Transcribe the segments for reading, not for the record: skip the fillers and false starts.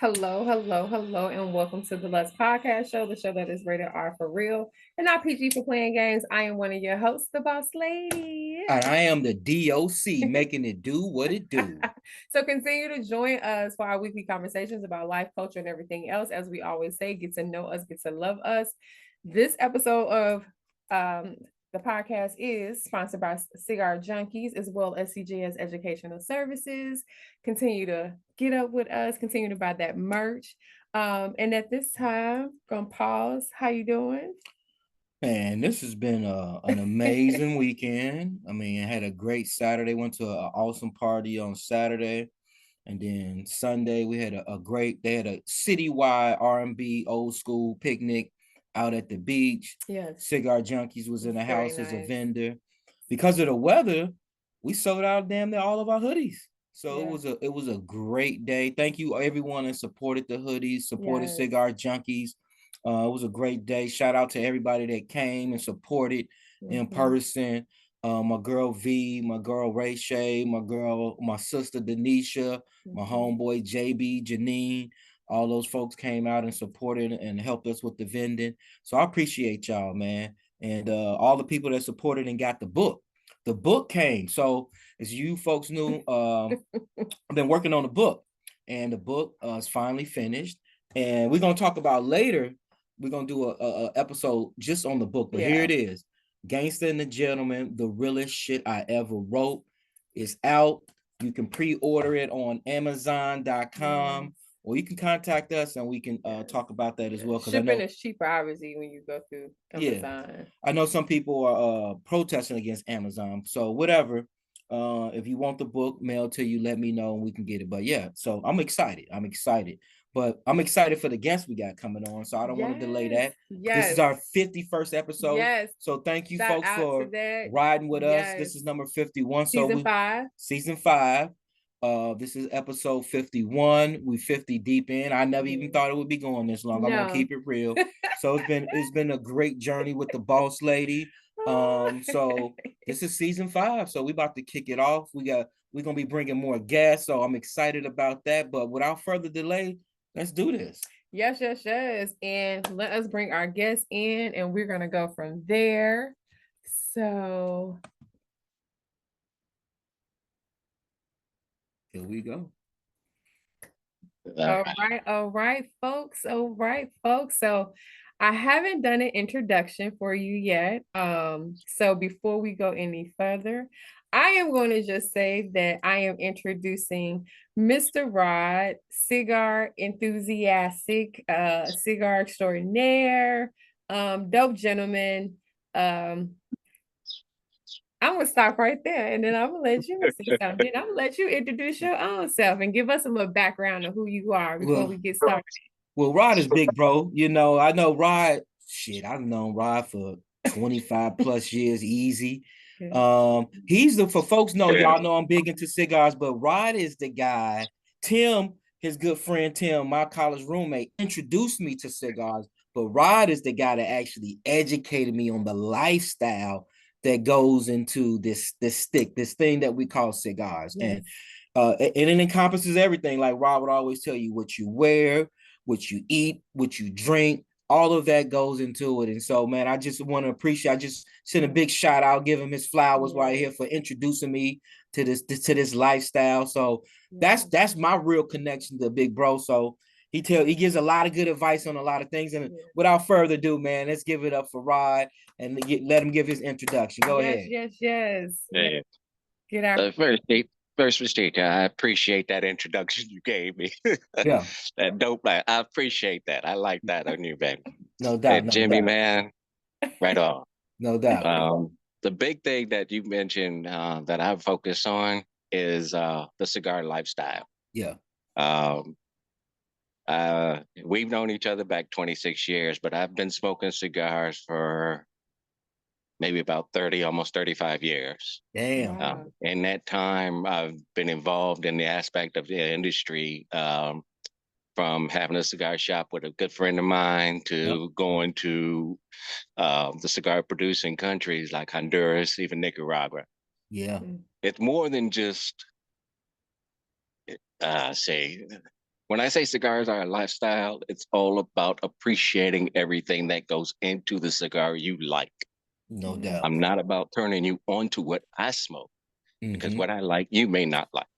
Hello, hello, hello, and welcome to the Let's Podcast Show, the show that is rated R for real and not PG for playing games. I am one of your hosts, the Boss Lady. And I am the D.O.C. making it do what it do. So continue to join us for our weekly conversations about life, culture, and everything else. As we always say, get to know us, get to love us. This episode of the podcast is sponsored by Cigar Junkies as well as CJS Educational Services. Continue to get up with us, continue to buy that merch. And at this time, gonna pause. How you doing? Man, this has been an amazing weekend. I mean, I had a great Saturday, went to an awesome party on Saturday. And then Sunday, we had they had a citywide R&B old school picnic out at the beach. Yes. Cigar Junkies was in the house nice. as a vendor. Because of the weather, we sold out damn near all of our hoodies. So it was a great day. Thank you everyone that supported the hoodies, supported Cigar Junkies. It was a great day. Shout out to everybody that came and supported in person. My girl V, my girl Ray Shay, my sister Denisha, my homeboy JB, Janine. All those folks came out and supported and helped us with the vending. So I appreciate y'all, man. And all the people that supported and got the book. The book came. So as you folks knew, I've been working on the book. And the book is finally finished. And we're going to talk about later. We're going to do a episode just on the book. But here it is. Gangsta and the Gentleman, the realest shit I ever wrote, is out. You can pre-order it on Amazon.com, or you can contact us and we can talk about that as well. Because shipping is cheaper, obviously, when you go through Amazon. Yeah, I know some people are protesting against Amazon. So whatever. If you want the book mailed to you, let me know and we can get it. But yeah, so I'm excited. But I'm excited for the guests we got coming on. So I don't want to delay that. This is our 51st episode. Yes. So thank you folks for riding with us. This is number 51. Season 5. Season 5. This is episode 51. We 50 deep in. I never even thought it would be going this long. I'm gonna keep it real. So it's been a great journey with the boss lady. So this is season 5. So we about to kick it off. We're gonna be bringing more guests. So I'm excited about that. But without further delay, let's do this. Yes. And let us bring our guests in and we're gonna go from there. So here we go. All right, folks. So I haven't done an introduction for you yet. So before we go any further, I am going to just say that I am introducing Mr. Rod, cigar enthusiastic, cigar extraordinaire, dope gentleman. I'm gonna stop right there, and then I'm gonna let you say something. I'm gonna let you introduce your own self and give us a little background of who you are before we get started. Well, Rod is big, bro. You know, I know Rod. Shit, I've known Rod for 25 plus years, easy. He's for folks know y'all know I'm big into cigars, but Rod is the guy. Tim, his good friend Tim, my college roommate, introduced me to cigars. But Rod is the guy that actually educated me on the lifestyle that goes into this thing that we call cigars. And it encompasses everything. Like Rob would always tell you, what you wear, what you eat, what you drink, all of that goes into it. And so, man, I just want to appreciate, I just send a big shout out, give him his flowers right here for introducing me to this lifestyle. So that's my real connection to Big Bro. So he gives a lot of good advice on a lot of things. And without further ado, man, let's give it up for Rod and let him give his introduction. Go ahead. Yes. Get out. First mistake, I appreciate that introduction you gave me. Yeah. That dope. I appreciate that. I like that on you, baby. No doubt. Hey, Jimmy, man, right on. No doubt. The big thing that you mentioned that I focus on is the cigar lifestyle. Yeah. We've known each other back 26 years, but I've been smoking cigars for maybe about 30, almost 35 years. Damn. In that time, I've been involved in the aspect of the industry, from having a cigar shop with a good friend of mine to going to the cigar producing countries like Honduras, even Nicaragua. Yeah. It's more than just, say, when I say cigars are a lifestyle, it's all about appreciating everything that goes into the cigar you like. No doubt. I'm not about turning you on to what I smoke, because what I like, you may not like.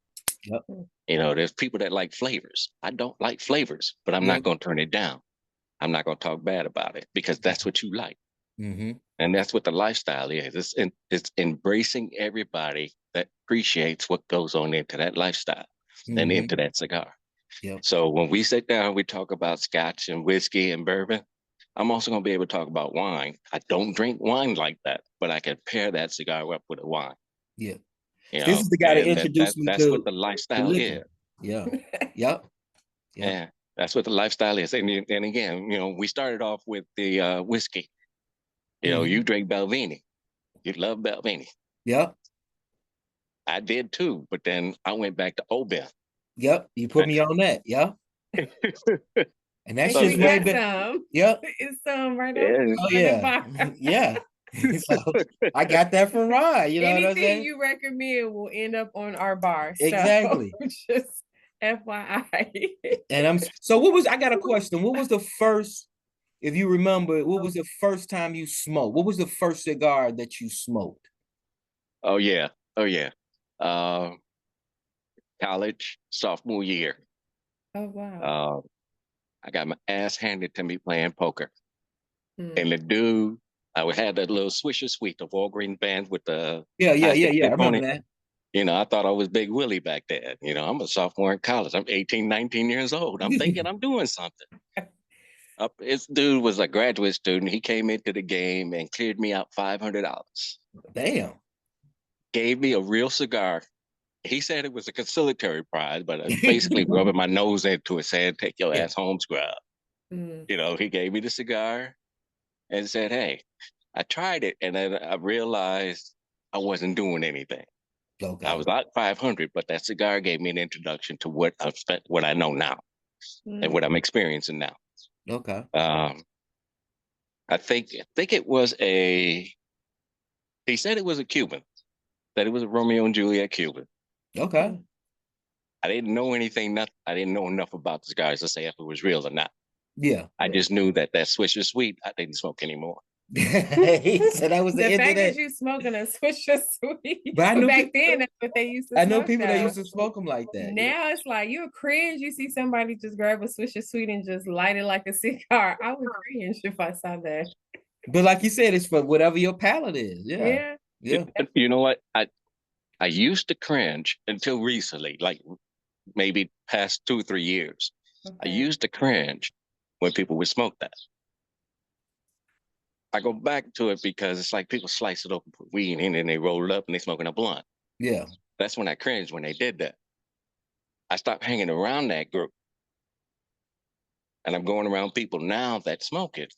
Yep. You know, there's people that like flavors. I don't like flavors, but I'm not going to turn it down. I'm not going to talk bad about it because that's what you like. And that's what the lifestyle is. It's embracing everybody that appreciates what goes on into that lifestyle and into that cigar. Yep. So when we sit down, we talk about scotch and whiskey and bourbon. I'm also going to be able to talk about wine. I don't drink wine like that, but I can pair that cigar up with a wine. Yeah. You know, This is the guy that introduced me that's to what the lifestyle is. Yeah. Yep. Yeah. That's what the lifestyle is. And again, you know, we started off with the whiskey. You know, you drink Belvini. You love Belvini. Yep. I did too, but then I went back to Oben. Yep. You put me on that. Yep. And that's just way better. Yep. It's some right on. Oh yeah. Yeah. So I got that from Rod. You know what I'm saying? Anything you recommend will end up on our bar. Exactly. So just FYI. And so what was, I got a question. What was the first, if you remember, what was the first time you smoked? What was the first cigar that you smoked? Oh yeah. College, sophomore year. Oh wow. I got my ass handed to me playing poker. And the dude, I had that little Swisher Sweet, the Walgreens band with the I remember that. You know, I thought I was Big Willie back then. You know, I'm a sophomore in college. I'm 18, 19 years old. I'm thinking I'm doing something. This dude was a graduate student. He came into the game and cleared me out $500. Damn. Gave me a real cigar. He said it was a conciliatory prize, but basically rubbing my nose into it, saying, "Take your ass home, scrub." You know, he gave me the cigar and said, "Hey," I tried it, and then I realized I wasn't doing anything. Okay. I was like 500, but that cigar gave me an introduction to what I know now and what I'm experiencing now. Okay. I think it was he said it was a Cuban, that it was a Romeo and Juliet Cuban. Okay. I didn't know anything. I didn't know enough about the cigars to say if it was real or not. Yeah. I just knew that Swisher Sweet, I didn't smoke anymore. So that was the end fact of that you smoking a Swisher Sweet. But I know back then that's what they used to smoke. I know people that used to smoke them like that. Now it's like you cringe. You see somebody just grab a Swisher Sweet and just light it like a cigar. I would cringe if I saw that. But like you said, it's for whatever your palate is. Yeah. You know what? I used to cringe until recently, like maybe past 2 or 3 years. Okay. I used to cringe when people would smoke that. I go back to it because it's like people slice it open, put weed in, and they roll it up and they smoking a blunt. Yeah. That's when I cringed when they did that. I stopped hanging around that group. And I'm going around people now that smoke it.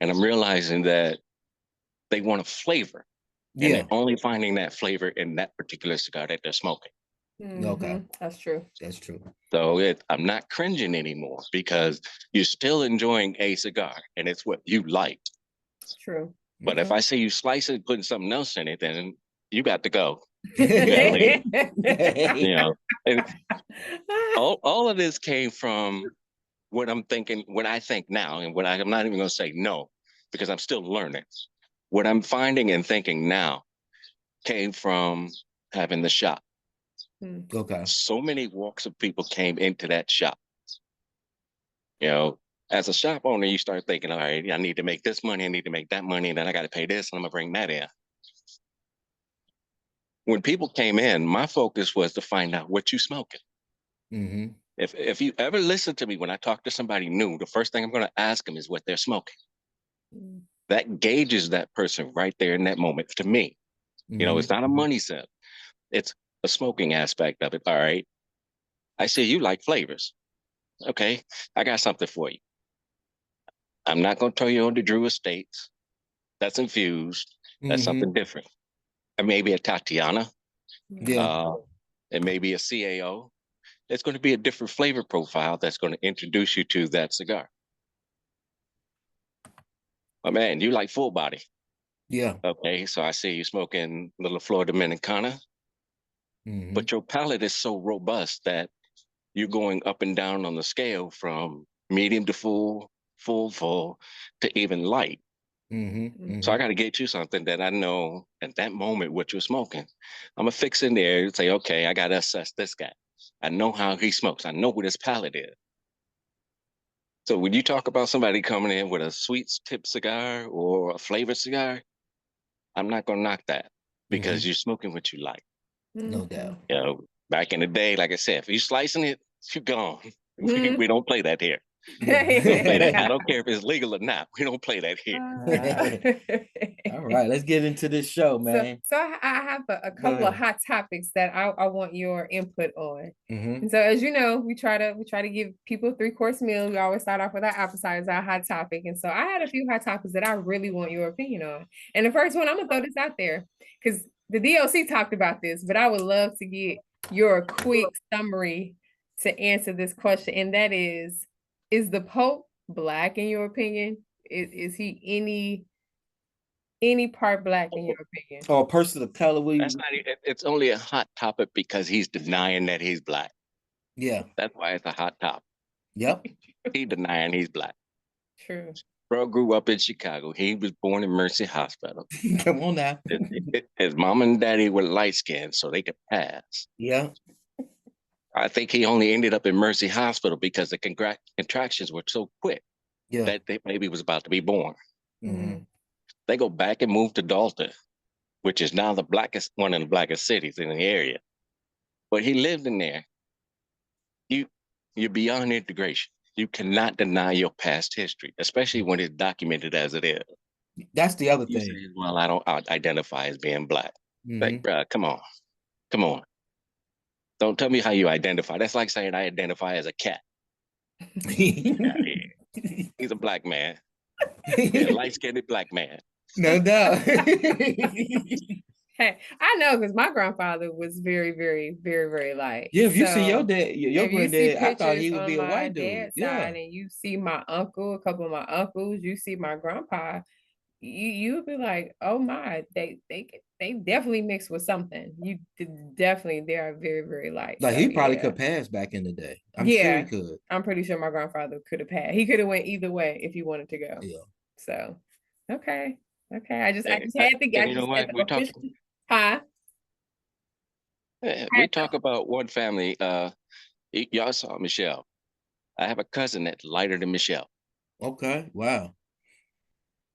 And I'm realizing that they want a flavor. And they're only finding that flavor in that particular cigar that they're smoking. Okay. That's true. That's true. So I'm not cringing anymore because you're still enjoying a cigar and it's what you like. True. But if I see you slice it, putting something else in it, then you got to go. You know, and all of this came from what I'm thinking, what I think now, and what I'm not even going to say no, because I'm still learning. What I'm finding and thinking now came from having the shop. Okay. So many walks of people came into that shop. You know, as a shop owner, you start thinking, all right, I need to make this money, I need to make that money, and then I got to pay this, and I'm going to bring that in. When people came in, my focus was to find out what you smoking. If you ever listen to me when I talk to somebody new, the first thing I'm going to ask them is what they're smoking. That gauges that person right there in that moment to me. You know, it's not a money set. It's a smoking aspect of it. All right. I see you like flavors. Okay. I got something for you. I'm not going to throw you on the Drew Estates. That's infused. That's something different. Or maybe a Tatiana. Yeah. It may be a CAO. It's going to be a different flavor profile that's going to introduce you to that cigar. But man, you like full body. Yeah. Okay, so I see you smoking Little Flor Dominicana, but your palate is so robust that you're going up and down on the scale from medium to full, full to even light. So I got to get you something that I know at that moment what you're smoking. I'm gonna fix in there and say, okay, I got to assess this guy. I know how he smokes. I know what his palate is. So when you talk about somebody coming in with a sweet tip cigar or a flavored cigar, I'm not gonna knock that because you're smoking what you like. No doubt. You know, back in the day, like I said, if you're slicing it, you're gone. We don't play that here. We don't play that. I don't care if it's legal or not. We don't play that here. All right, let's get into this show, man. So I have a couple of hot topics that I want your input on. And so, as you know, we try to give people a 3-course meal. We always start off with our appetizer, our hot topic. And so I had a few hot topics that I really want your opinion on. And the first one, I'm gonna throw this out there because the D.O.C talked about this, but I would love to get your quick summary to answer this question. And that is the Pope Black in your opinion? Is he any part Black in your opinion? Or a person of color? That's not. It's only a hot topic because he's denying that he's Black. Yeah, that's why it's a hot topic. Yep, he denying he's Black. True. Bro grew up in Chicago. He was born in Mercy Hospital. Come on now. His mom and daddy were light skinned, so they could pass. Yeah. I think he only ended up in Mercy Hospital because the contractions were so quick that they maybe was about to be born. They go back and move to Dalton, which is now one of the blackest cities in the area. But he lived in there. You're beyond integration. You cannot deny your past history, especially when it's documented as it is. That's the other you thing. Say, well, I don't identify as being Black. Like, bro, come on. Don't tell me how you identify. That's like saying I identify as a cat. He's a Black man. He's a light-skinned Black man. No doubt. Hey, I know because my grandfather was very, very, very, very light. Yeah, if you see your dad, your granddad, I thought he would be a white dude. Yeah, and you see my uncle, a couple of my uncles, you see my grandpa, you would be like, oh my, they definitely mix with something. They are very, very light. Like, so, he probably could pass back in the day. I'm sure he could. I'm pretty sure my grandfather could have passed. He could have went either way if he wanted to go. Yeah. So, okay. I just had to get. You know what? We talk. Huh? We talk about one family. Y'all saw Michelle. I have a cousin that's lighter than Michelle. Okay. Wow.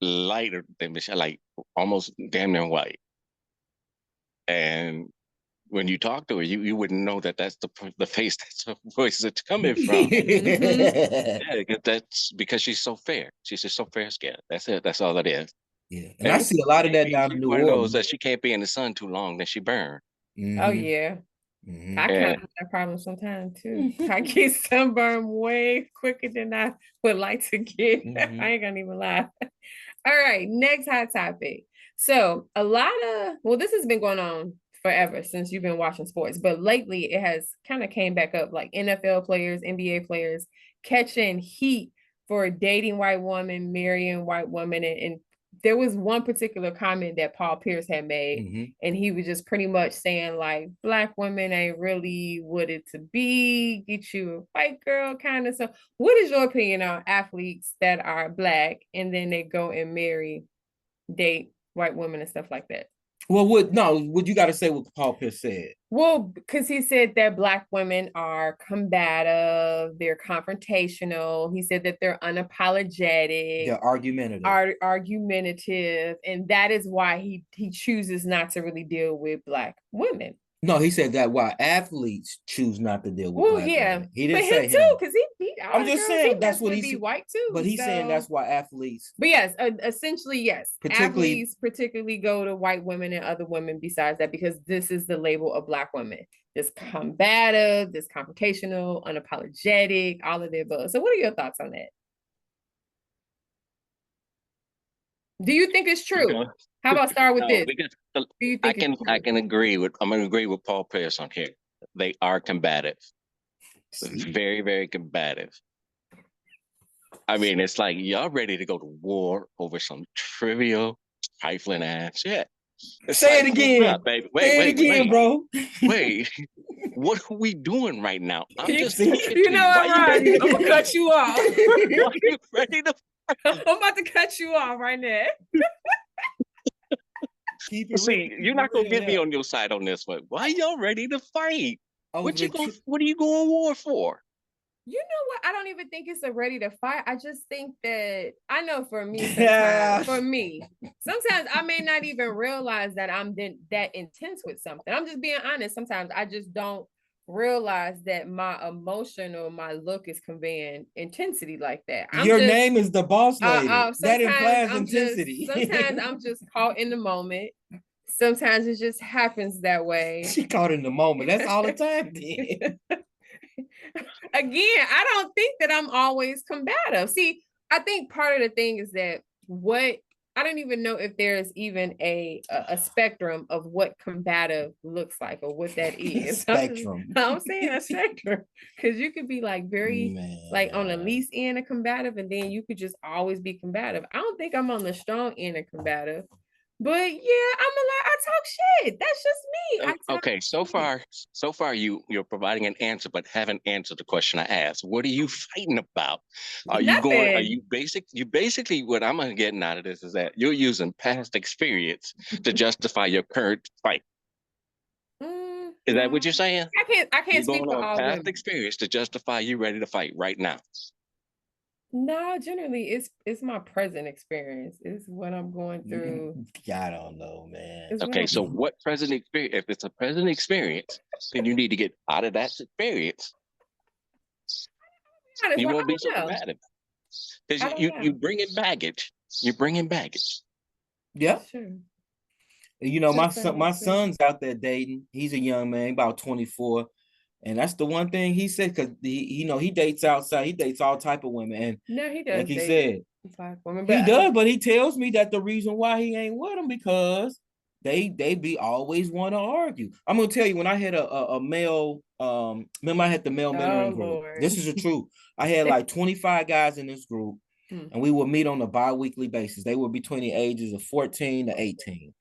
Lighter than Michelle, like almost damn near white. And when you talk to her, you wouldn't know that that's the face that's the voice it's coming from. Yeah, that's because she's so fair. She's just so fair skinned. That's it. That's all it is. Yeah, and I see a lot of that down in New Orleans. That she can't be in the sun too long, then she burn. Oh yeah, I kind of have that problem sometimes too. I get sunburned way quicker than I would like to get. I ain't gonna even lie. All right, next hot topic. So this has been going on forever since you've been watching sports, but lately it has kind of came back up, like NFL players, NBA players catching heat for dating white women, marrying white women, and there was one particular comment that Paul Pierce had made, and he was just pretty much saying like, Black women ain't really what it to be, get you a white girl kind of. So what is your opinion on athletes that are Black and then they go and date white women and stuff like that? Well, what you got to say what Paul Pierce said? Well, because he said that Black women are combative, they're confrontational. He said that they're unapologetic. They're argumentative. Argumentative. And that is why he chooses not to really deal with Black women. No, he said that why athletes choose not to deal with Black women. He didn't say him too, because I'm just saying that's what he's white too. But he's saying that's why athletes. But yes, essentially yes. Athletes particularly go to white women and other women besides that because this is the label of Black women. This combative, this confrontational, unapologetic, all of the above. So what are your thoughts on that? Do you think it's true? How about start with this? Because I'm gonna agree with Paul Pierce on here. They are combative. Very, very combative. I mean, it's like y'all ready to go to war over some trivial, trifling ass shit. Say it again, baby. Say it again, bro. Wait, what are we doing right now? I'm just you know what, Rod? I'm gonna cut you off. Why are you ready to? I'm about to cut you off right now. See, you're not gonna get me on your side on this one. Why y'all ready to fight? What are you going to war for? You know what? I don't even think it's a ready to fight. I just think that I know for me, sometimes I may not even realize that I'm that intense with something. I'm just being honest. Sometimes I just don't realize that my emotion or my look is conveying intensity like that. Your name is the boss lady. That implies intensity. Sometimes I'm just caught in the moment. Sometimes it just happens that way. She caught in the moment. That's all the time. Again, I don't think that I'm always combative. See, I think part of the thing is that I don't even know if there's even a spectrum of what combative looks like or what that is. Spectrum. I'm saying a spectrum because you could be like very like on the least end of combative, and then you could just always be combative. I don't think I'm on the strong end of combative. But yeah, I talk shit. That's just me. Okay, so far you're providing an answer, but haven't answered the question I asked. What are you fighting about? You basically what I'm getting out of this is that you're using past experience to justify your current fight. Is that what you're saying? I can't speak for all past experience to justify you ready to fight right now. No, generally it's my present experience. It's what I'm going through. I don't know, man. Okay, so what present experience? If it's a present experience, then you need to get out of that experience. You won't be so combative because you bring in baggage. You're bringing baggage. Yeah. Sure. You know, my son's out there dating. He's a young man, about 24. And that's the one thing he said, because he dates outside. He dates all type of women. And no, he does. Like he said, he does, but he tells me that the reason why he ain't with them because they be always want to argue. I'm gonna tell you, when I had a male, remember I had the male mentoring group. Lord. This is the truth. I had like 25 guys in this group, and we would meet on a bi-weekly basis. They were between the ages of 14 to 18.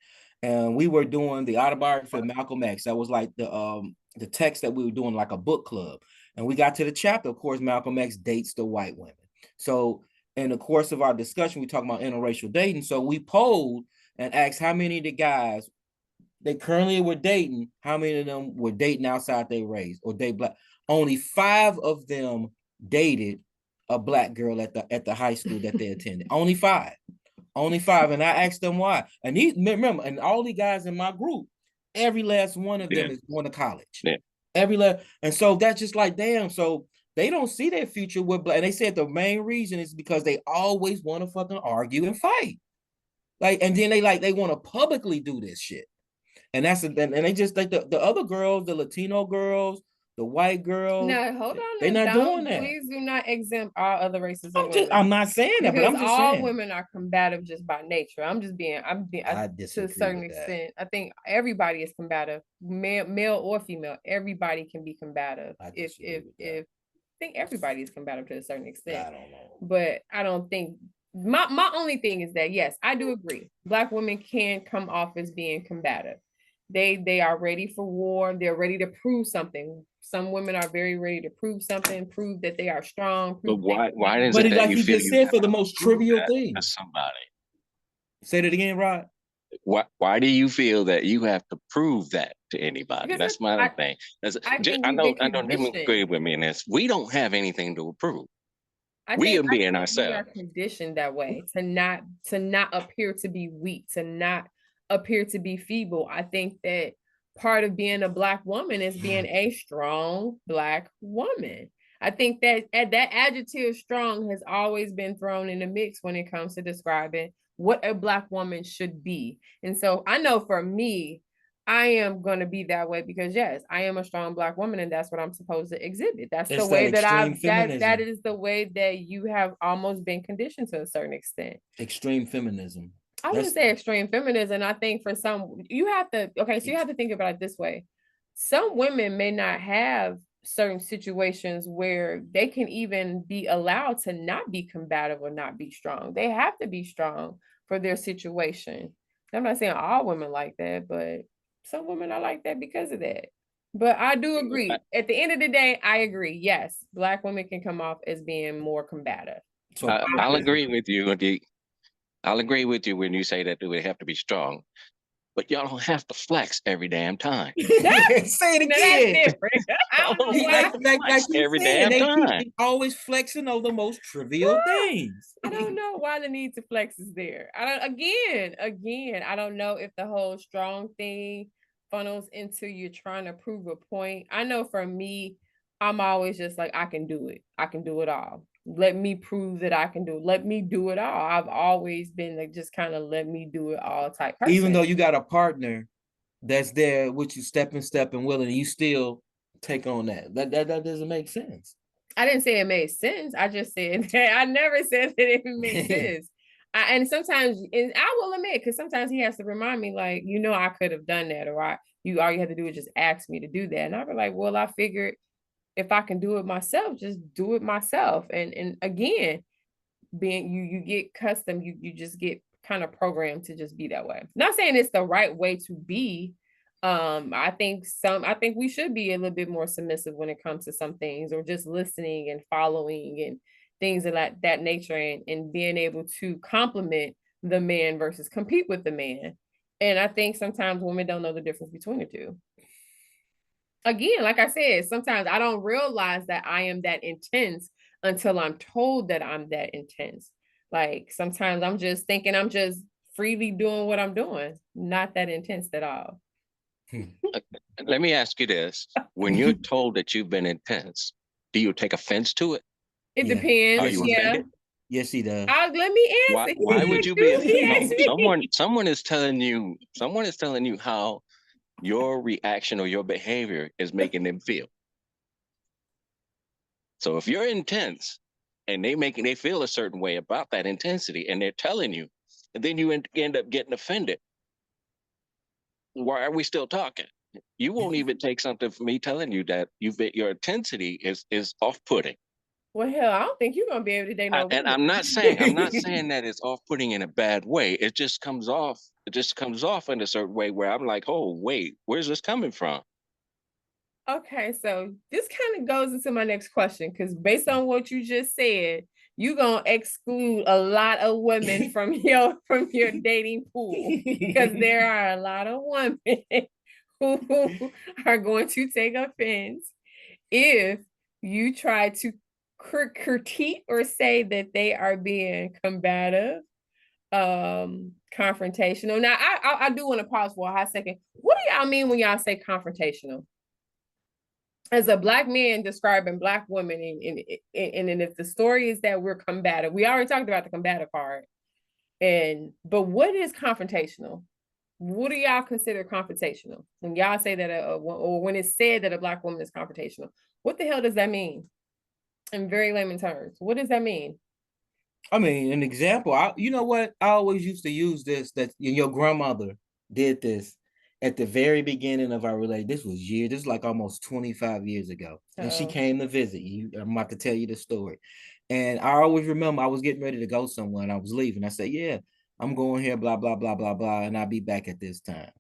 And we were doing the autobiography of Malcolm X. That was like the text that we were doing, like a book club. And we got to the chapter, of course, Malcolm X dates the white women. So in the course of our discussion, we talked about interracial dating. So we polled and asked how many of the guys they currently were dating, how many of them were dating outside their race or date black. Only 5 of them dated a black girl at the high school that they attended. Only 5. And I asked them why. And remember, and all the guys in my group, every last one of them is going to college. Yeah. And so that's just like, damn. So they don't see their future with black. And they said the main reason is because they always want to fucking argue and fight. Like, and then they want to publicly do this shit. And and they just like the other girls, the Latino girls, the white girls. No, hold on. They're not doing that. Please do not exempt all other races. I'm not saying that, but I'm just saying all women are combative just by nature. I'm being to a certain extent. I think everybody is combative, male or female. Everybody can be combative. I think everybody is combative to a certain extent. I don't know, but I don't think. My only thing is that yes, I do agree. Black women can come off as being combative. They are ready for war. They're ready to prove something. Some women are very ready to prove something, prove that they are strong. But why is it that like you just said for the most trivial thing? Somebody. Say that again, Rod. Why do you feel that you have to prove that to anybody? Because that's my other thing. I know they agree with me in this. We don't have anything to prove. We are being ourselves. We are conditioned that way to not appear to be weak, to not appear to be feeble. I think that part of being a Black woman is being a strong Black woman. I think that that adjective strong has always been thrown in the mix when it comes to describing what a Black woman should be. And so I know for me, I am going to be that way because yes, I am a strong Black woman and that's what I'm supposed to exhibit. That's the way that is the way that you have almost been conditioned to a certain extent. Extreme feminism. I wouldn't say extreme feminism. I think for some, you have to think about it this way. Some women may not have certain situations where they can even be allowed to not be combative or not be strong. They have to be strong for their situation. I'm not saying all women like that, but some women are like that because of that. But I do agree. At the end of the day, I agree. Yes, Black women can come off as being more combative. So I'll agree with you. I'll agree with you when you say that we have to be strong, but y'all don't have to flex every damn time. Say it again. That's different. I don't know why. Like you every said, damn time. keep always flexing on the most trivial things. I don't know why the need to flex is there. I don't. Again, I don't know if the whole strong thing funnels into you trying to prove a point. I know for me, I'm always just like, I can do it. I can do it all. Let me prove that I can do it. Let me do it all. I've always been like, just kind of let me do it all type person. Even though you got a partner that's there with you, step and willing, you still take on that. That doesn't make sense. I didn't say it made sense. I just said that I never said that it made sense. And sometimes, and I will admit, because sometimes he has to remind me, like, I could have done that, or all you have to do is just ask me to do that. And I'll be like, well, I figured if I can do it myself, just do it myself. And again, being you get custom, you just get kind of programmed to just be that way. Not saying it's the right way to be. I think we should be a little bit more submissive when it comes to some things, or just listening and following and things of that nature, and being able to compliment the man versus compete with the man. And I think sometimes women don't know the difference between the two. Again, like I said, sometimes I don't realize that I am that intense until I'm told that I'm that intense. Like sometimes I'm just thinking I'm just freely doing what I'm doing, not that intense at all. Let me ask you this. When you're told that you've been intense, do you take offense to it? It depends. Are you offended? Yes, he does. Let me answer. Why would you be? No, someone is telling you how your reaction or your behavior is making them feel. So if you're intense and they feel a certain way about that intensity, and they're telling you, and then you end up getting offended, why are we still talking? You won't even take something from me telling you that your intensity is off-putting. Well, hell, I don't think you're gonna be able to date no. And I'm not saying that it's off-putting in a bad way. It just comes off in a certain way where I'm like, oh wait, where's this coming from? Okay, so this kind of goes into my next question, because based on what you just said, you're gonna exclude a lot of women from your dating pool, because there are a lot of women who are going to take offense if you try to critique or say that they are being combative, confrontational. Now, I do want to pause for a hot second. What do y'all mean when y'all say confrontational? As a Black man describing Black women, and if the story is that we're combative, we already talked about the combative part. But what is confrontational? What do y'all consider confrontational? When y'all say that, or when it's said that a Black woman is confrontational, what the hell does that mean? In very layman terms, what does that mean? I mean, an example, you know what? I always used to use this, that your grandmother did this at the very beginning of our relationship. This was like almost 25 years ago. And she came to visit you. I'm about to tell you the story. And I always remember I was getting ready to go somewhere and I was leaving. I said, yeah, I'm going here, blah, blah, blah, blah, blah. And I'll be back at this time.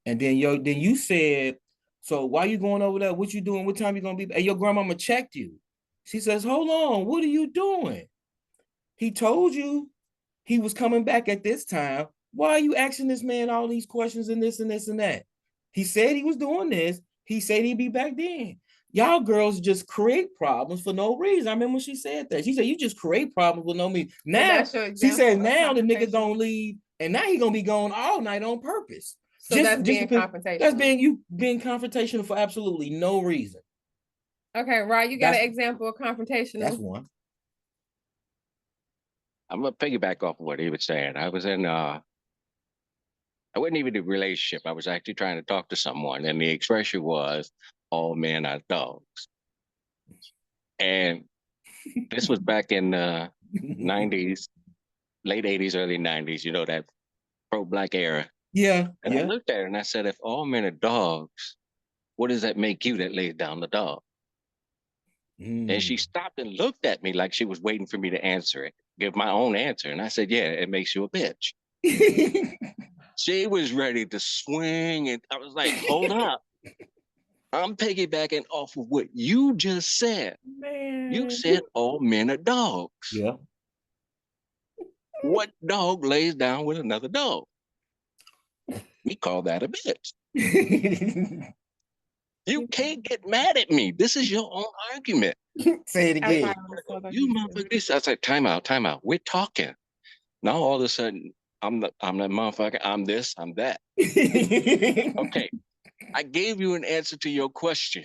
And then you said, so why you going over there? What you doing? What time you gonna be? And your grandmama checked you. She says, hold on, what are you doing? He told you he was coming back at this time. Why are you asking this man all these questions and this and this and that? He said he was doing this. He said he'd be back then. Y'all girls just create problems for no reason. I remember when she said that. She said, you just create problems with no reason. Now, she said, now the nigga gonna leave, and now he gonna be gone all night on purpose. So that's being confrontational. That's being confrontational for absolutely no reason. Okay, right. You got an example of confrontational. That's one. I'm gonna piggyback off of what he was saying. I was in I wasn't even in a relationship. I was actually trying to talk to someone, and the expression was, all men are dogs. And this was back in the 90s, late 80s, early 90s, that pro-Black era. Yeah. And I looked at her and I said, if all men are dogs, what does that make you that lays down the dog? And she stopped and looked at me like she was waiting for me to answer it, give my own answer. And I said, yeah, it makes you a bitch. She was ready to swing, and I was like, hold up. I'm piggybacking off of what you just said. Man. You said all men are dogs. Yeah. What dog lays down with another dog? We call that a bitch. You can't get mad at me. This is your own argument. Say it again. You motherfucker. This. I said, time out. We're talking. Now all of a sudden, I'm that motherfucker. I'm this. I'm that. Okay. I gave you an answer to your question.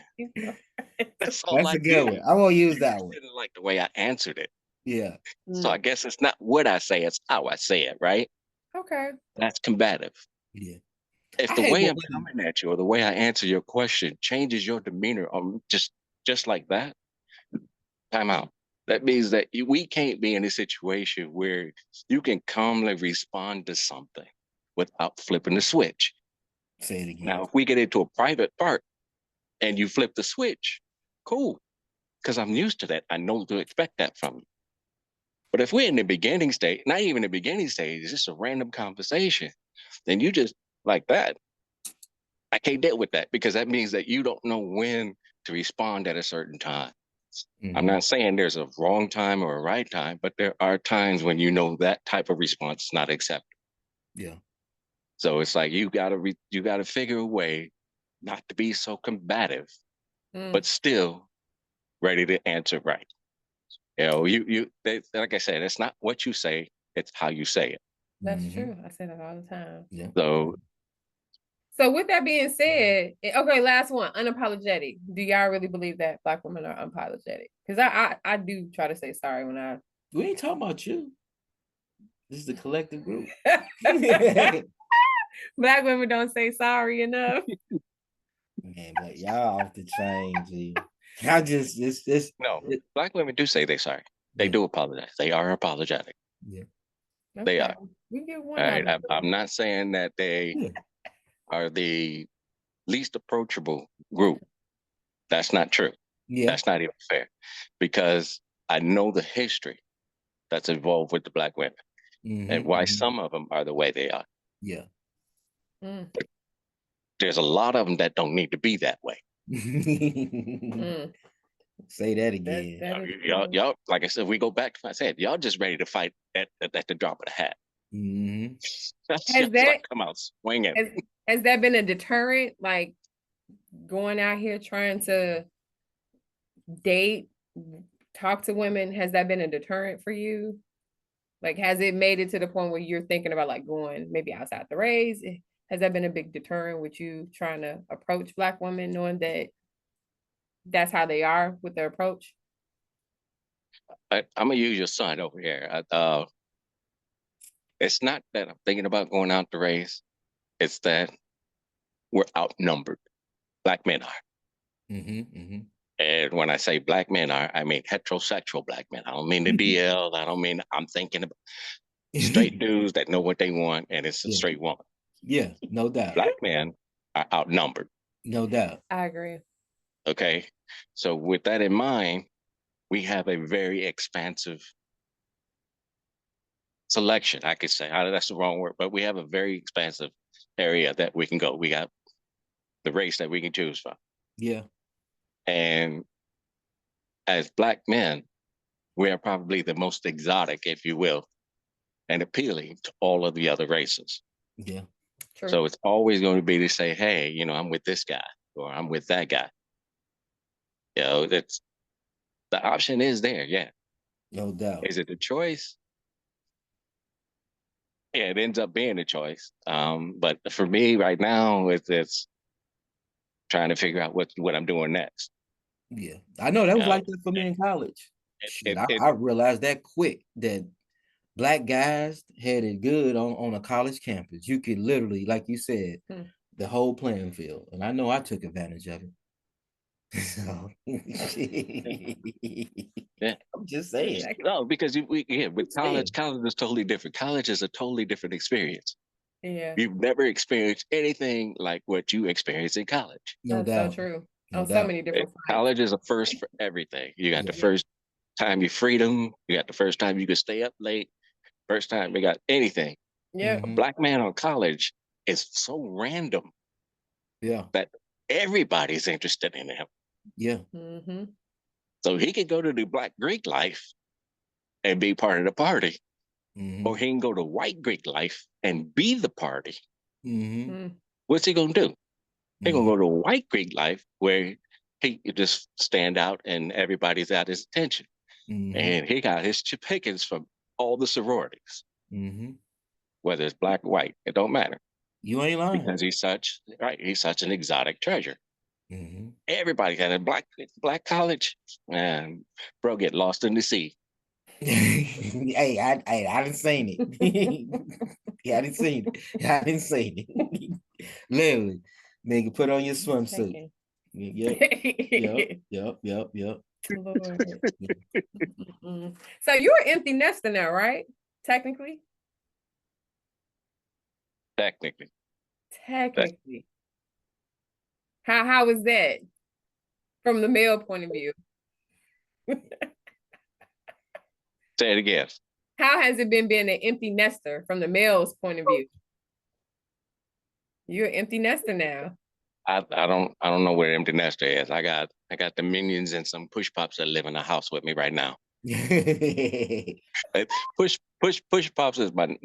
That's all. That's a good one. I won't use that one. Didn't like the way I answered it. Yeah. So I guess it's not what I say, it's how I say it, right? Okay. That's combative. Yeah. If the way I'm coming at you or the way I answer your question changes your demeanor just like that, time out. That means that we can't be in a situation where you can calmly respond to something without flipping the switch. Say it again. Now, if we get into a private part and you flip the switch, cool. Because I'm used to that. I know to expect that from you. But if we're in the beginning stage, not even the beginning stage, it's just a random conversation, then you just like that. I can't deal with that because that means that you don't know when to respond at a certain time. Mm-hmm. I'm not saying there's a wrong time or a right time, but there are times when you know that type of response is not acceptable. Yeah. So it's like you gotta figure a way not to be so combative, but still ready to answer right. You know, like I said, it's not what you say, it's how you say it. That's true. I say that all the time. Yeah. So with that being said, okay, last one, unapologetic. Do y'all really believe that Black women are unapologetic? Because I do try to say sorry when we ain't talking about you. This is the collective group. Black women don't say sorry enough. Man, but y'all off the chain, G. I just Black women do say they're sorry. They do apologize. They are apologetic. Yeah. Okay. They are. We get one. All right. I'm not saying that they are the least approachable group. That's not true. Yeah. That's not even fair. Because I know the history that's involved with the Black women and why some of them are the way they are. Yeah. But there's a lot of them that don't need to be that way. Say that again. Y'all, like I said, we go back to what I said, y'all just ready to fight at the drop of the hat. Has that like, come out swinging? Has that been a deterrent? Like going out here trying to date, talk to women, has that been a deterrent for you? Like, has it made it to the point where you're thinking about like going maybe outside the race? Has that been a big deterrent with you trying to approach Black women, knowing that that's how they are with their approach? I'm gonna use your son over here. It's not that I'm thinking about going out the race. It's that we're outnumbered. Black men are. And when I say Black men are, I mean heterosexual Black men. I don't mean the DL. I don't mean I'm thinking about straight dudes that know what they want and it's a straight woman. Yeah, no doubt. Black men are outnumbered. No doubt. I agree. Okay. So with that in mind, we have a very expansive selection, I could say. That's the wrong word, but we have a very expansive area that we can go. We got the race that we can choose from. Yeah. And as Black men, we are probably the most exotic, if you will, and appealing to all of the other races. Yeah. True. So it's always going to be to say, hey, you know, I'm with this guy or I'm with that guy. You know, that's the option is there. Yeah. No doubt. Is it the choice? Yeah, it ends up being a choice. But for me right now, it's trying to figure out what I'm doing next. Yeah, I know that was like that for me in college. I realized that quick that Black guys had it good on a college campus. You could literally, like you said, the whole playing field. And I know I took advantage of it. So yeah, I'm just saying. No, because with college is totally different. College is a totally different experience. Yeah. You've never experienced anything like what you experienced in college. No doubt. So true. No so many different college is a first for everything. You got the first time your freedom, you got the first time you could stay up late, first time you got anything. Yeah. A Black man on college is so random. Yeah. That everybody's interested in him. Yeah. Mm-hmm. So he could go to the Black Greek life and be part of the party, or he can go to White Greek life and be the party. What's he gonna do? He gonna go to White Greek life where he could just stand out and everybody's at his attention, and he got his chip pickings from all the sororities, whether it's black or white, it don't matter. You ain't lying, because he's such an exotic treasure. Everybody got a black college, and bro get lost in the sea. Hey, I didn't seen it. Yeah, I didn't seen it. I didn't seen it. Literally, nigga, put on your swimsuit. Yep. Lord. So you're an empty nester now, right? Technically. How is that from the male point of view? Say it again. How has it been being an empty nester from the male's point of view? You're an empty nester now. I don't know where empty nester is. I got the minions and some push pops that live in the house with me right now. push pops is my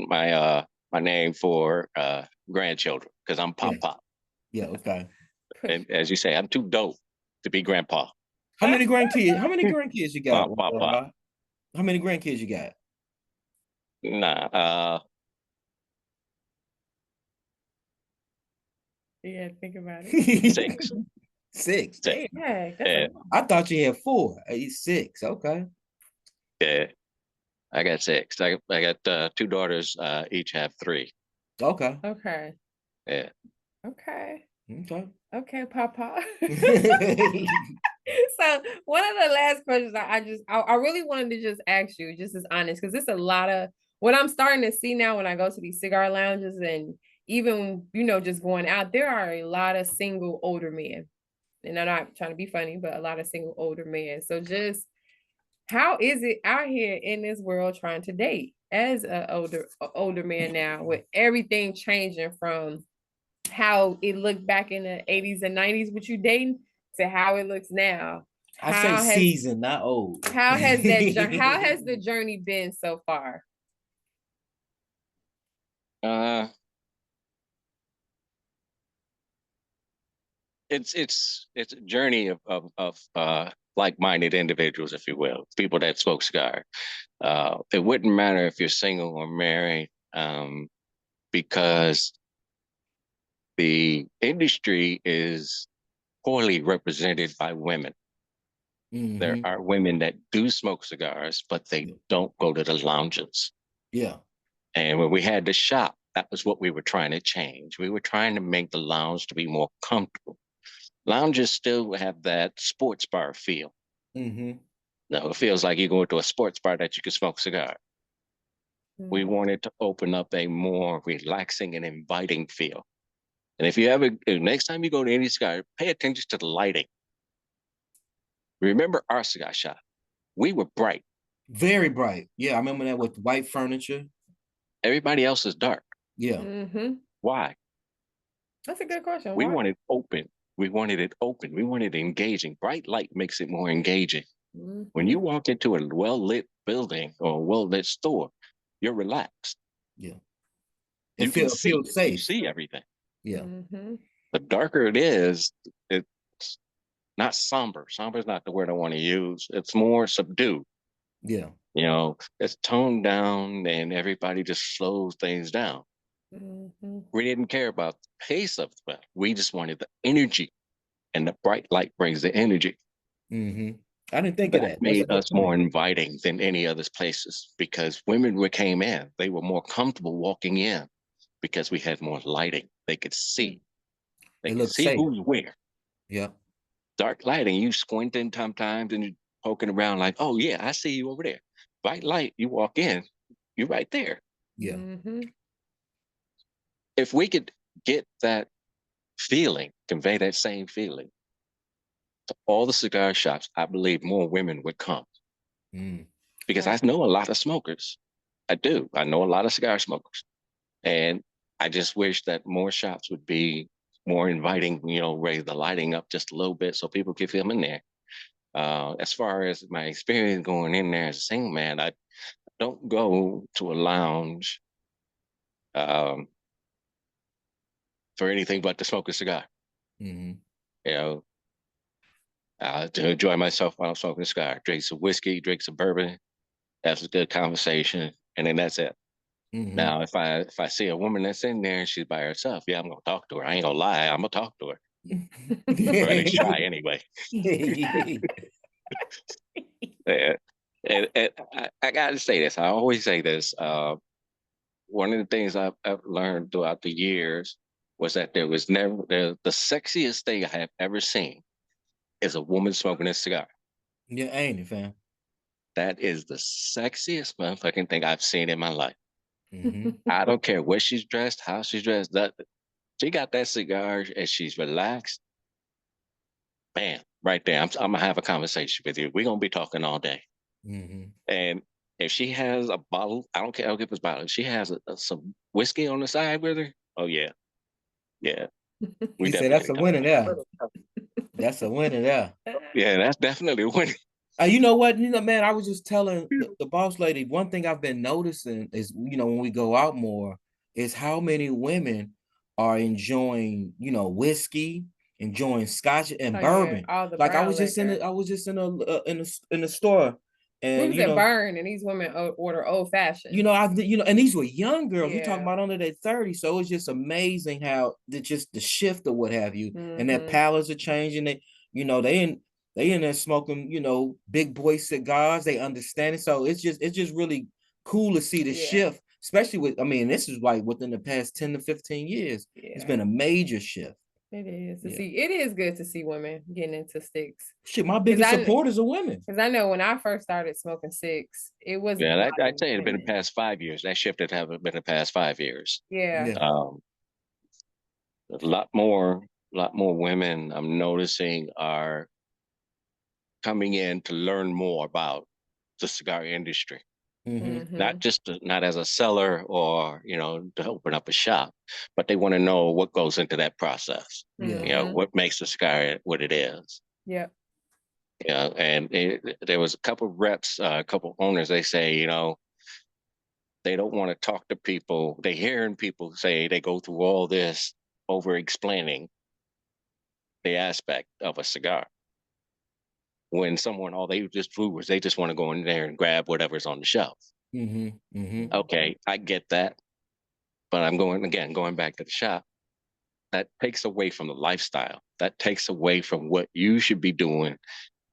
name for grandchildren because I'm pop. Yeah, okay. And as you say, I'm too dope to be grandpa. How many grandkids you got? Pop. How many grandkids you got? Nah. Yeah, think about it. Six. Yeah. I thought you had 4. 6. Okay. Yeah. I got 6. I got 2 daughters. Each have 3. Okay. Yeah. Okay, Papa. So one of the last questions I really wanted to just ask you, just as honest, because it's a lot of what I'm starting to see now when I go to these cigar lounges and even, just going out, there are a lot of single older men. And I'm not trying to be funny, but a lot of single older men. So just how is it out here in this world trying to date as an older man now with everything changing from how it looked back in the 80s and 90s with you dating to how it looks now? I say seasoned, not old. How has the journey been so far? It's a journey of like-minded individuals, if you will, people that smoke cigar. It wouldn't matter if you're single or married, because the industry is poorly represented by women. There are women that do smoke cigars, but they don't go to the lounges. Yeah. And when we had the shop, that was what we were trying to change. We were trying to make the lounge to be more comfortable. Lounges still have that sports bar feel. No, it feels like you're going to a sports bar that you can smoke cigar. We wanted to open up a more relaxing and inviting feel. And if next time you go to any cigar, pay attention to the lighting. Remember our cigar shop? We were bright. Very bright. Yeah, I remember that with white furniture. Everybody else is dark. Yeah. Why? That's a good question. We wanted open. We wanted it open. We wanted it engaging. Bright light makes it more engaging. When you walk into a well-lit building or a well-lit store, you're relaxed. Yeah. You can see safe. You see everything. Yeah. The darker it is, it's not somber. Somber is not the word I want to use. It's more subdued. Yeah. It's toned down and everybody just slows things down. We didn't care about the pace of it. We just wanted the energy, and the bright light brings the energy. I didn't think of that. Made us more inviting than any other places because women came in, they were more comfortable walking in because we had more lighting. They could see. They could see who's where. Yeah. Dark lighting, you squinting sometimes and you're poking around like, oh yeah, I see you over there. Bright light, you walk in, you're right there. Yeah. If we could get that feeling, convey that same feeling to all the cigar shops, I believe more women would come. Because I know a lot of smokers. I do. I know a lot of cigar smokers. And I just wish that more shops would be more inviting, raise the lighting up just a little bit so people can feel in there. As far as my experience going in there as a single man, I don't go to a lounge um, for anything but to smoke a cigar. Mm-hmm. You know, to enjoy myself while I'm smoking a cigar. Drink some whiskey, drink some bourbon, have some good conversation, and then that's it. Mm-hmm. Now, if I see a woman that's in there and she's by herself, yeah, I'm gonna talk to her. I ain't gonna lie, I'm gonna talk to her, or at least try anyway. And I gotta say this. I always say this. One of the things I've learned throughout the years was that there was never the sexiest thing I have ever seen is a woman smoking a cigar. Yeah, ain't it, fam? That is the sexiest motherfucking thing I've seen in my life. Mm-hmm. I don't care what she's dressed, how she's dressed. That she got that cigar and she's relaxed. Man, right there. I'm gonna have a conversation with you. We're gonna be talking all day. Mm-hmm. And if she has a bottle, I don't care. I don't give a bottle. If she has some whiskey on the side with her, oh yeah, yeah, we He said that's definitely a talk. winner there. That's a winner there. Yeah, that's definitely a winner. You know what? Man, I was just telling the boss lady, one thing I've been noticing is, when we go out more, is how many women are enjoying, whiskey, enjoying scotch and bourbon. Yeah, all the like I brown was just in liquor. I was just in a store, We and was at Burn, and these women order old fashioned. and these were young girls. We Yeah. talking about under their 30s, so it's just amazing how just the shift or what have you, and their Mhm. palates are changing. They in there smoking, big boy cigars. They understand it, so it's just really cool to see the Yeah. shift, especially with. I mean, this is like within the past 10 to 15 years. Yeah. It's been a major shift. It is to Yeah. see. It is good to see women getting into sticks. Shit, my biggest supporters are women. Because I know when I first started smoking six, it was Yeah, I'd say it's been the past 5 years. That shift had been the past 5 years. Yeah. A lot more women I'm noticing are coming in to learn more about the cigar industry. Mm-hmm. Not as a seller or to open up a shop, but they want to know what goes into that process. Yeah. What makes the cigar what it is. Yeah. Yeah, and there was a couple of reps, a couple of owners. They say they don't want to talk to people. They hearing people say they go through all this over explaining the aspect of a cigar. When someone all they just do was they just want to go in there and grab whatever's on the shelf. Mm-hmm. Mm-hmm. Okay, I get that, but I'm going back to the shop. That takes away from the lifestyle. That takes away from what you should be doing,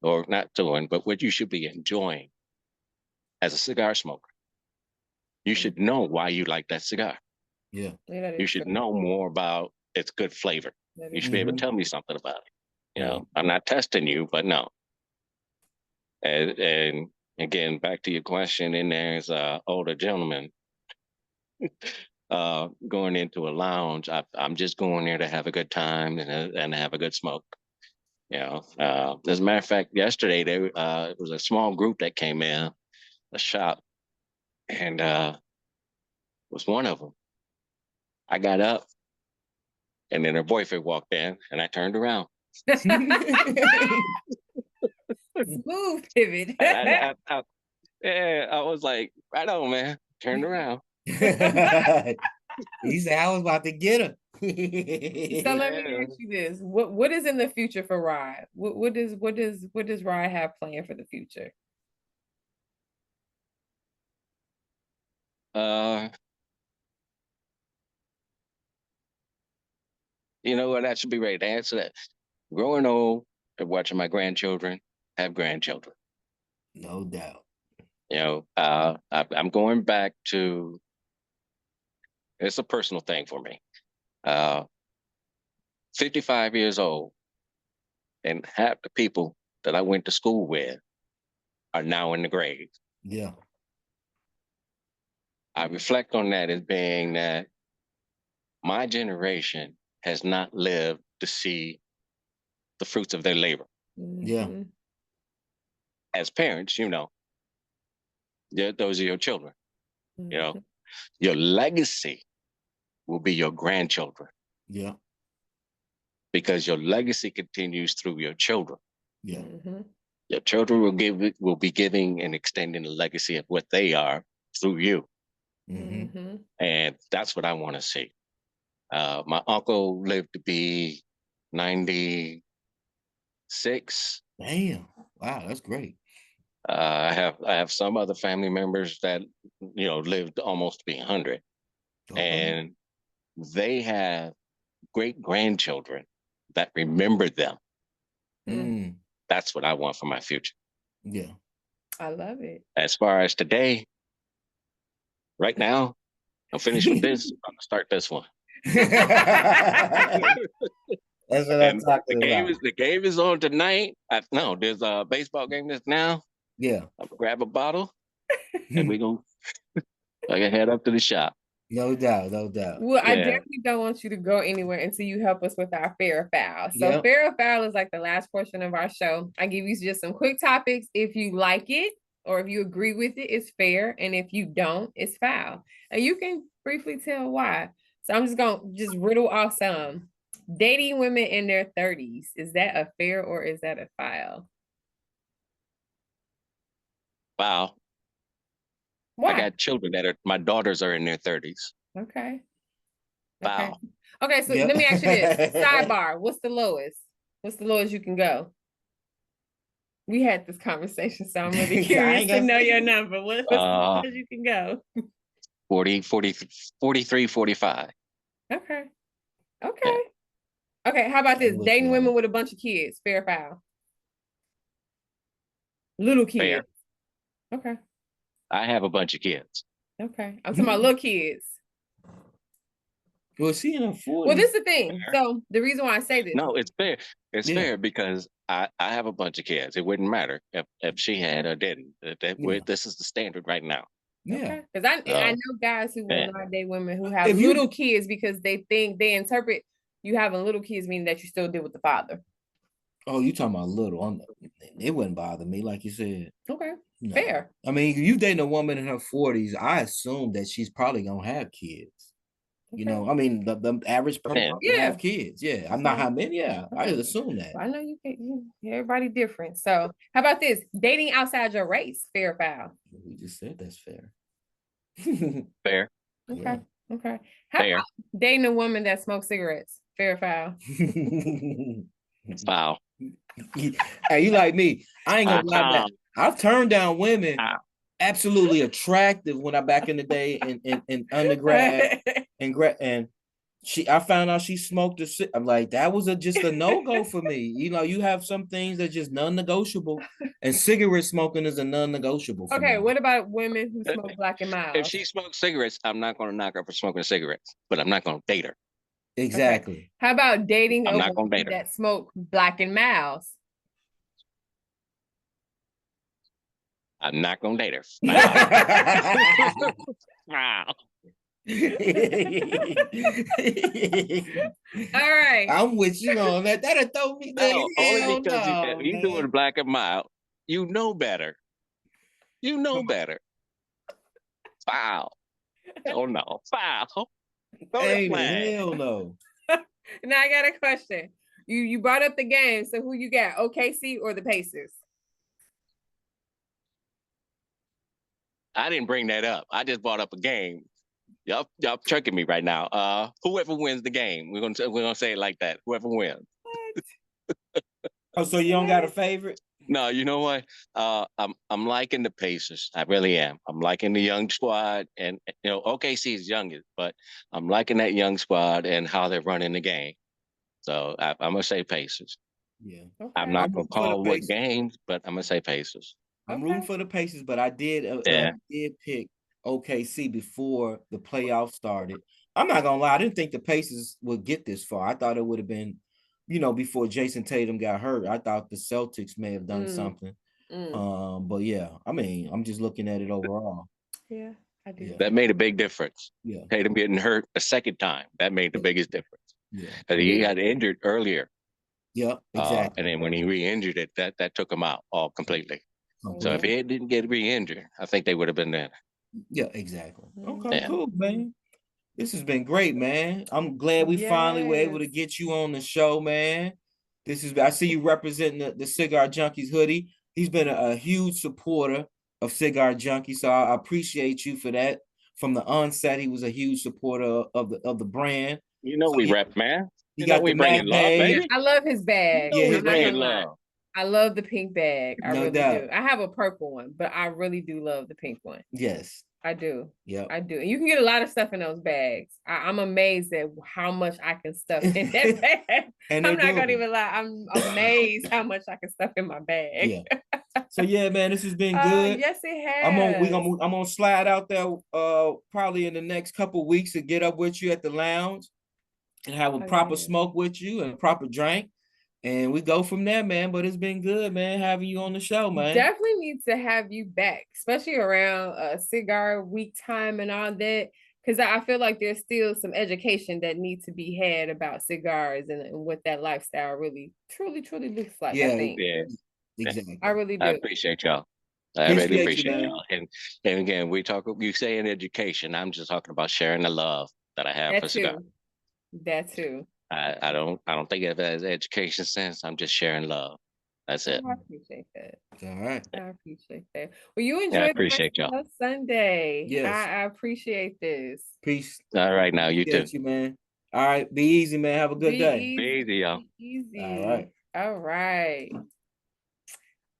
or not doing, but what you should be enjoying as a cigar smoker. You should know why you like that cigar. Yeah. You should know more about its good flavor. You should be able to tell me something about it. I'm not testing you, but no. And again, back to your question, and there's an older gentleman going into a lounge. I'm just going there to have a good time and have a good smoke. As a matter of fact, yesterday there it was a small group that came in a shop, and was one of them. I got up, and then her boyfriend walked in, and I turned around. Smooth pivot. I was like, right on, man. Turned around. He said, I was about to get her. So let me ask you this: what is in the future for Rye? What does Rye have planned for the future? You know what? I should be ready to answer that. Growing old and watching my grandchildren have grandchildren. No doubt. I'm going back to. It's a personal thing for me. 55 years old, and half the people that I went to school with are now in the grave. Yeah. I reflect on that as being that my generation has not lived to see the fruits of their labor. Yeah. As parents, those are your children. Your legacy will be your grandchildren. Yeah. Because your legacy continues through your children. Yeah. Mm-hmm. Your children will be giving and extending the legacy of what they are through you. Mm-hmm. And that's what I want to see. My uncle lived to be 96. Damn. Wow, that's great. I have some other family members that lived almost to be 100, and they have great grandchildren that remember them. That's what I want for my future. Yeah, I love it. As far as today, right now, I'm finished with this. I'm gonna start this one. That's what I'm talking about. The game is on tonight. No, there's a baseball game that's now. Yeah. I'm gonna grab a bottle and we go. I can head up to the shop. No doubt, no doubt. Well, I definitely don't want you to go anywhere until you help us with our fair or foul. So fair or foul is like the last portion of our show. I give you just some quick topics. If you like it or if you agree with it, it's fair. And if you don't, it's foul. And you can briefly tell why. So I'm just gonna riddle off some. Dating women in their 30s, is that a fair or is that a foul? Foul. Why? I got children my daughters are in their 30s. Okay. Foul. Okay, so let me ask you this. Sidebar, what's the lowest? What's the lowest you can go? We had this conversation, so I'm really curious to know your number. What's the lowest you can go? 40, 43, 45. Okay. Okay. Okay, how about this? Dating women with a bunch of kids, fair or foul? Little kids. Fair. Okay. I have a bunch of kids. Okay. I'm talking about little kids. Well, she in her 40s. Well, this is the thing. So the reason why I say this. No, it's fair. It's fair because I have a bunch of kids. It wouldn't matter if she had or didn't. This is the standard right now. Yeah. Because I know guys who will not date women who have little kids because they interpret you having little kids meaning that you still deal with the father. Oh, you talking about little. It wouldn't bother me, like you said. Okay. No. Fair. I mean, you dating a woman in her 40s, I assume that she's probably gonna have kids. Okay. You know, I mean, the average person have kids. Yeah. I'm not how many. Yeah, I assume that. I know you can't. Everybody different. So how about this? Dating outside your race, fair or foul? We just said that's fair. Fair. Okay. Yeah. Okay. How about dating a woman that smokes cigarettes? Fair or foul? Foul. Hey, you like me? I ain't gonna lie back. I've turned down women absolutely attractive when I back in the day in undergrad and I found out she smoked I'm like, that was just a no-go for me. You know, you have some things that just non-negotiable, and cigarette smoking is a non-negotiable for me. What about women who smoke Black and Mild? If she smokes cigarettes, I'm not going to knock her for smoking cigarettes, but I'm not going to date her. Exactly. Okay. How about dating a woman that smoke Black and Mild? I'm not going to date her. Wow. All right. I'm with you on that. That'll throw me down. No, only because you doing Black and Mild, you know better. You know better. Foul. Oh no, foul. Hell no. Now I got a question. You brought up the game, so who you got? OKC or the Pacers? I didn't bring that up. I just brought up a game. Y'all tricking me right now. Whoever wins the game, we're gonna say it like that. Whoever wins. Oh, so you don't got a favorite? No, you know what? I'm liking the Pacers. I really am. I'm liking the young squad, and OKC is youngest, but I'm liking that young squad and how they're running the game. So I'm gonna say Pacers. Yeah. Okay. I'm not gonna call what games, but I'm gonna say Pacers. I'm rooting for the Pacers, but I did pick OKC before the playoffs started. I'm not gonna lie, I didn't think the Pacers would get this far. I thought it would have been, before Jason Tatum got hurt. I thought the Celtics may have done something. But yeah, I mean, I'm just looking at it overall. Yeah, I do. Yeah. That made a big difference. Yeah. Tatum getting hurt a second time, that made the biggest difference. Yeah. He got injured earlier. Yeah, exactly. And then when he re-injured it, that took him out all completely. So if he didn't get re-injured, I think they would have been there. Yeah, exactly. Okay, cool, man. This has been great, man. I'm glad we finally were able to get you on the show, man. I see you representing the Cigar Junkies hoodie. He's been a huge supporter of Cigar Junkies, so I appreciate you for that. From the onset, he was a huge supporter of the brand. You know, we rep, man. He You know, got we the bringing Mac love, bag. baby. I love his bag. You know, Yeah, we bringing love. I love the pink bag. I No really doubt. do. I have a purple one, but I really do love the pink one. Yes. I do. Yeah. I do. And you can get a lot of stuff in those bags. I'm amazed at how much I can stuff in that bag. And I'm not gonna even lie. I'm amazed how much I can stuff in my bag. Yeah. So yeah, man, this has been good. Yes, it has. I'm gonna slide out there probably in the next couple weeks to get up with you at the lounge and have a proper smoke with you and a proper drink. And we go from there, man. But it's been good, man, having you on the show, man. Definitely need to have you back, especially around cigar week time and all that. Because I feel like there's still some education that needs to be had about cigars and what that lifestyle really, truly looks like. Yeah, I think. Yeah, exactly. I really do. I appreciate y'all. I really appreciate y'all. And again, you say in education, I'm just talking about sharing the love that I have for cigars. That too. I don't think of it as education sense. I'm just sharing love. That's it. I appreciate that. All right. I appreciate that. Well, you enjoy appreciate y'all. Sunday. Yes. I appreciate this. Peace. All right, now you too. You, man. All right. Be easy, man. Have a good day. Be easy, y'all. Easy. All right. All right.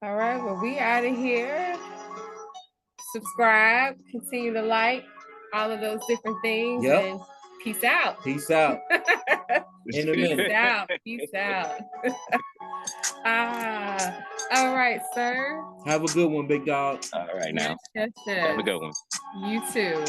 All right. Well, we out of here. Subscribe, continue to like, all of those different things. Yep. And peace out. Peace out. In a minute. Peace out. Peace out. All right, sir. Have a good one, big dog. All right, now. Yes. Have a good one. You too.